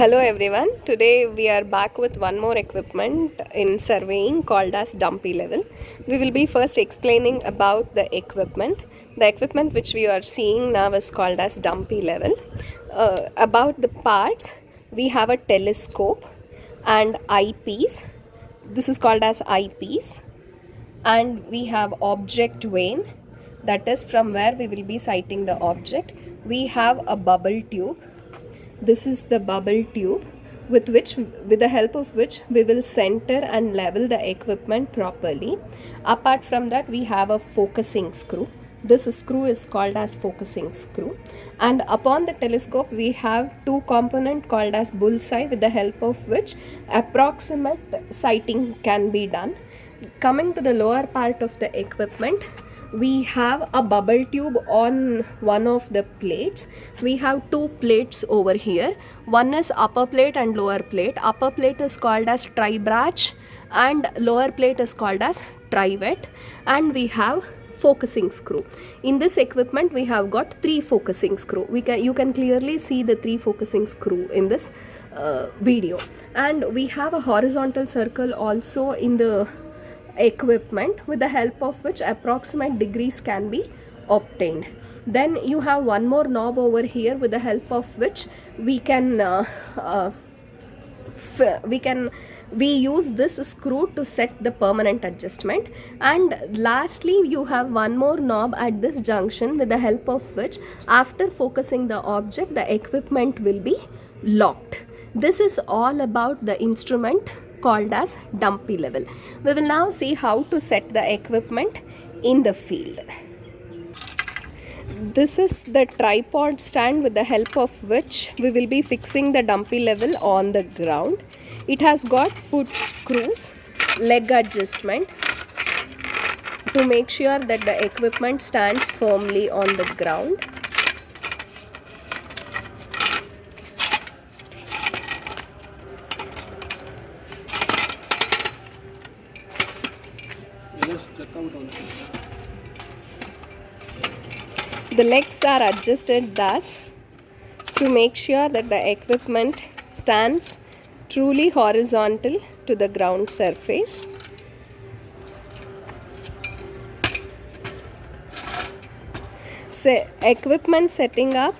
Hello everyone. Today we are back with one more equipment in surveying called as dumpy level. We will be first explaining about the equipment. The equipment which we are seeing now is called as dumpy level. About the parts, we have a telescope and eyepiece. This is called as eyepiece. And we have object vane, that is from where we will be sighting the object. We have a bubble tube. This is the bubble tube with the help of which we will center and level the equipment properly. Apart from that, we have a focusing screw. This screw is called as focusing screw. And upon the telescope, we have two component called as bullseye, with the help of which approximate sighting can be done. Coming to the lower part of the equipment, we have a bubble tube on one of the plates. We have two plates over here. One is upper plate and lower plate. Upper plate is called as tri-brach and lower plate is called as trivet. And we have focusing screw. In this equipment we have got three focusing screw. You can clearly see the three focusing screw in this video. And we have a horizontal circle also in the equipment, with the help of which approximate degrees can be obtained. Then you have one more knob over here, with the help of which we use this screw to set the permanent adjustment. And lastly, you have one more knob at this junction, with the help of which after focusing the object, the equipment will be locked. This is all about the instrument called as dumpy level. We will now see how to set the equipment in the field. This is the tripod stand, with the help of which we will be fixing the dumpy level on the ground. It has got foot screws, leg adjustment to make sure that the equipment stands firmly on the ground. The legs are adjusted thus to make sure that the equipment stands truly horizontal to the ground surface. Equipment setting up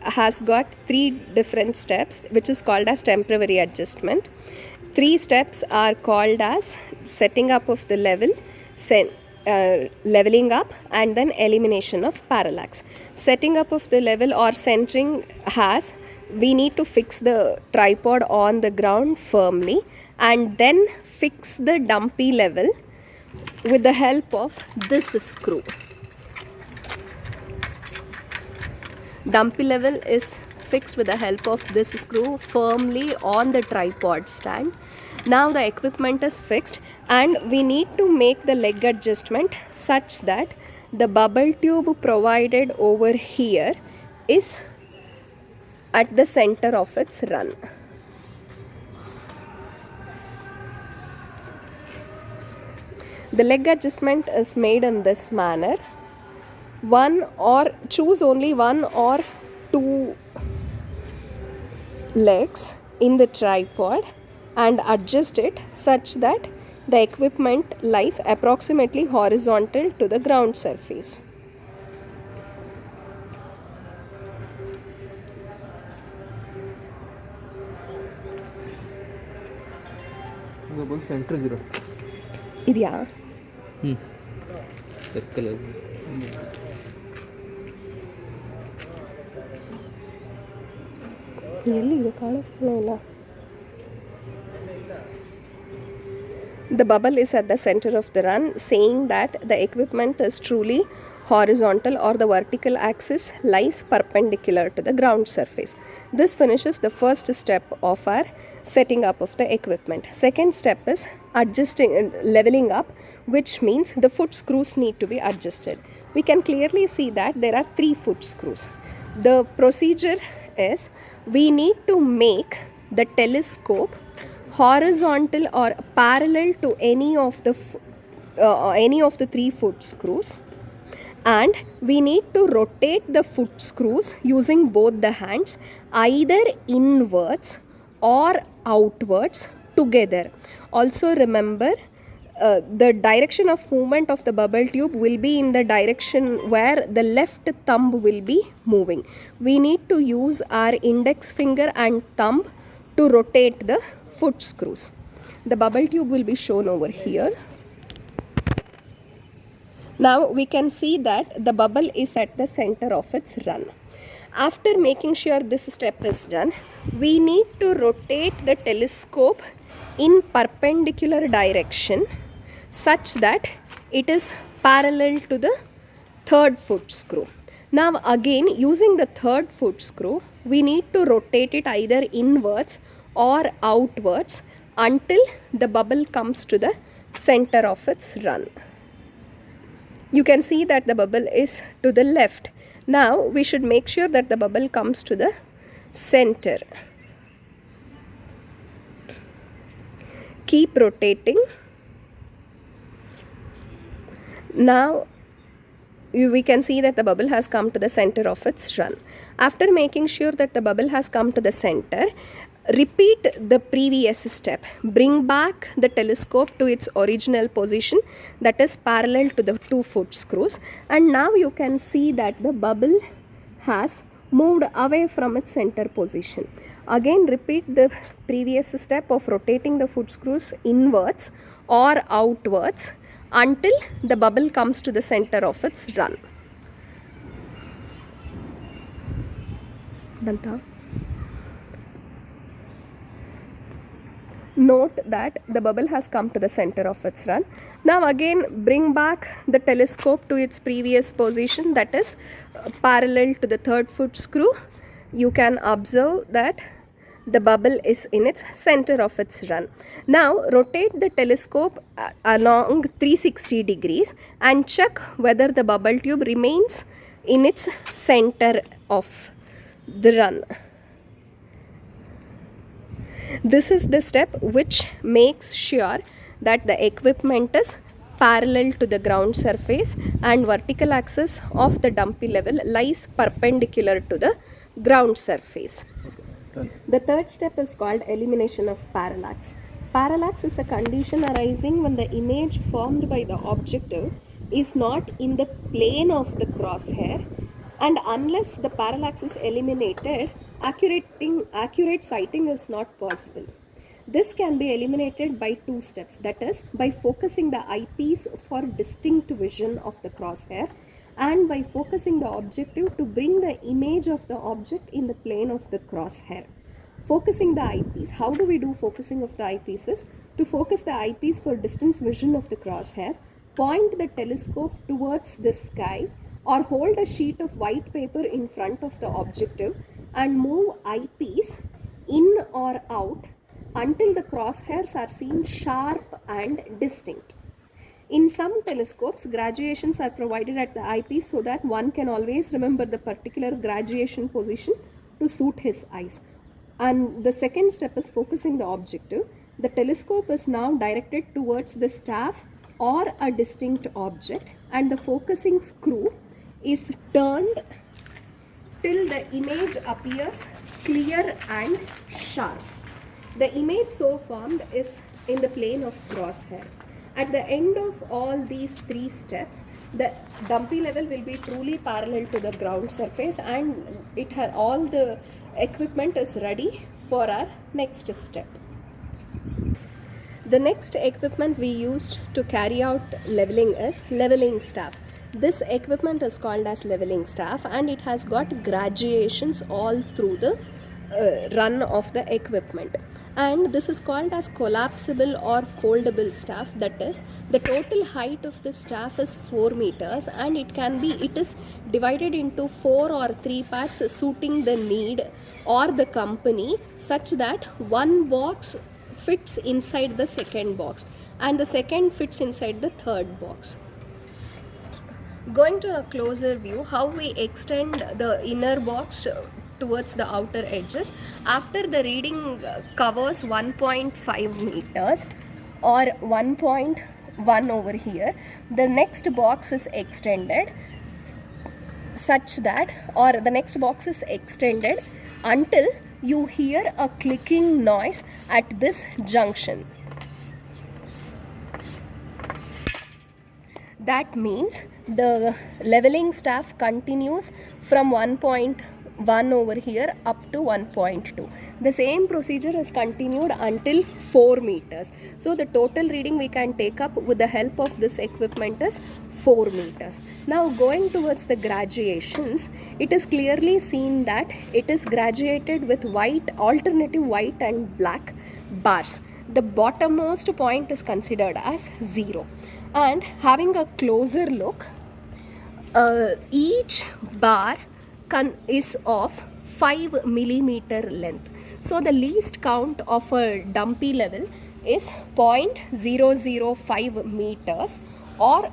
has got three different steps, which is called as temporary adjustment. Three steps are called as setting up of the level, leveling up, and then elimination of parallax. Setting up of the level or centering we need to fix the tripod on the ground firmly and then fix the dumpy level with the help of this screw. Dumpy level is fixed with the help of this screw firmly on the tripod stand. Now the equipment is fixed and we need to make the leg adjustment such that the bubble tube provided over here is at the center of its run. The leg adjustment is made in this manner. Choose only one or two legs in the tripod and adjust it such that the equipment lies approximately horizontal to the ground surface. Centre ಇರೋ ಇದೆಯಾ? Circle ಎಲ್ಲಿ ಇದೆ? ಕಾಣಿಸ್ತಾನೆ ಇಲ್ಲ. The bubble is at the center of the run, saying that the equipment is truly horizontal or the vertical axis lies perpendicular to the ground surface. This finishes the first step of our setting up of the equipment. Second step is leveling up, which means the foot screws need to be adjusted. We can clearly see that there are three foot screws. The procedure is we need to make the telescope horizontal or parallel to any of the three foot screws, and we need to rotate the foot screws using both the hands either inwards or outwards together. Also remember, the direction of movement of the bubble tube will be in the direction where the left thumb will be moving. We need to use our index finger and thumb to rotate the foot screws. The bubble tube will be shown over here. Now we can see that the bubble is at the center of its run. After making sure this step is done, we need to rotate the telescope in perpendicular direction such that it is parallel to the third foot screw. Now again, using the third foot screw, we need to rotate it either inwards or outwards until the bubble comes to the center of its run. You can see that the bubble is to the left. Now we should make sure that the bubble comes to the center. Keep rotating. Now we can see that the bubble has come to the center of its run. After making sure that the bubble has come to the center, repeat the previous step. Bring back the telescope to its original position, that is parallel to the 2 foot screws, and now you can see that the bubble has moved away from its center position. Again repeat the previous step of rotating the foot screws inwards or outwards until the bubble comes to the center of its run. Banta. Note that the bubble has come to the center of its run. Now again bring back the telescope to its previous position, that is parallel to the third foot screw. You can observe that the bubble is in its center of its run. Now rotate the telescope along 360 degrees and check whether the bubble tube remains in its center of the run. This is the step which makes sure that the equipment is parallel to the ground surface and vertical axis of the dumpy level lies perpendicular to the ground surface. The third step is called elimination of parallax. Parallax is a condition arising when the image formed by the objective is not in the plane of the crosshair, and unless the parallax is eliminated, accurate sighting is not possible. This can be eliminated by 2 steps, that is by focusing the eyepiece for distinct vision of the crosshair and by focusing the objective to bring the image of the object in the plane of the crosshair. Focusing the eyepiece. How do we do focusing of the eyepieces? To focus the eyepiece for distance vision of the crosshair, point the telescope towards the sky or hold a sheet of white paper in front of the objective and move eyepiece in or out until the crosshairs are seen sharp and distinct. In some telescopes, graduations are provided at the eyepiece so that one can always remember the particular graduation position to suit his eyes. And the second step is focusing the objective. The telescope is now directed towards the staff or a distinct object, and the focusing screw is turned till the image appears clear and sharp. The image so formed is in the plane of crosshair. At the end of all these 3 steps, the dumpy level will be truly parallel to the ground surface and all the equipment is ready for our next step. The next equipment we used to carry out leveling is leveling staff. This equipment is called as leveling staff and it has got graduations all through the run of the equipment. And this is called as collapsible or foldable staff. That is, the total height of the staff is 4 meters and it is divided into 4 or 3 parts suiting the need or the company, such that one box fits inside the second box and the second fits inside the third box. Going to a closer view, how we extend the inner box towards the outer edges. After the reading covers 1.5 meters or 1.1 over here, the next box is extended such that, or the next box is extended until you hear a clicking noise at this junction. That means the leveling staff continues from 1.1 over here up to 1.2. The same procedure is continued until 4 meters. So the total reading we can take up with the help of this equipment is 4 meters. Now going towards the graduations, it is clearly seen that it is graduated with alternative white and black bars. The bottommost point is considered as 0. And having a closer look, each bar is of 5 millimeter length. So the least count of a dumpy level is 0.005 meters or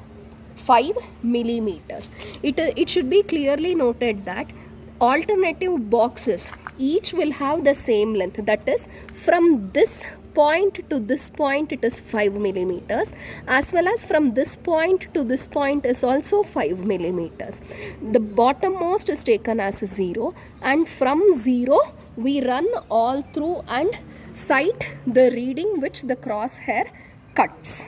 5 millimeters. It should be clearly noted that alternative boxes each will have the same length, that is from this point to this point it is 5 millimeters, as well as from this point to this point is also 5 millimeters. The bottommost is taken as 0, and from 0 we run all through and cite the reading which the crosshair cuts.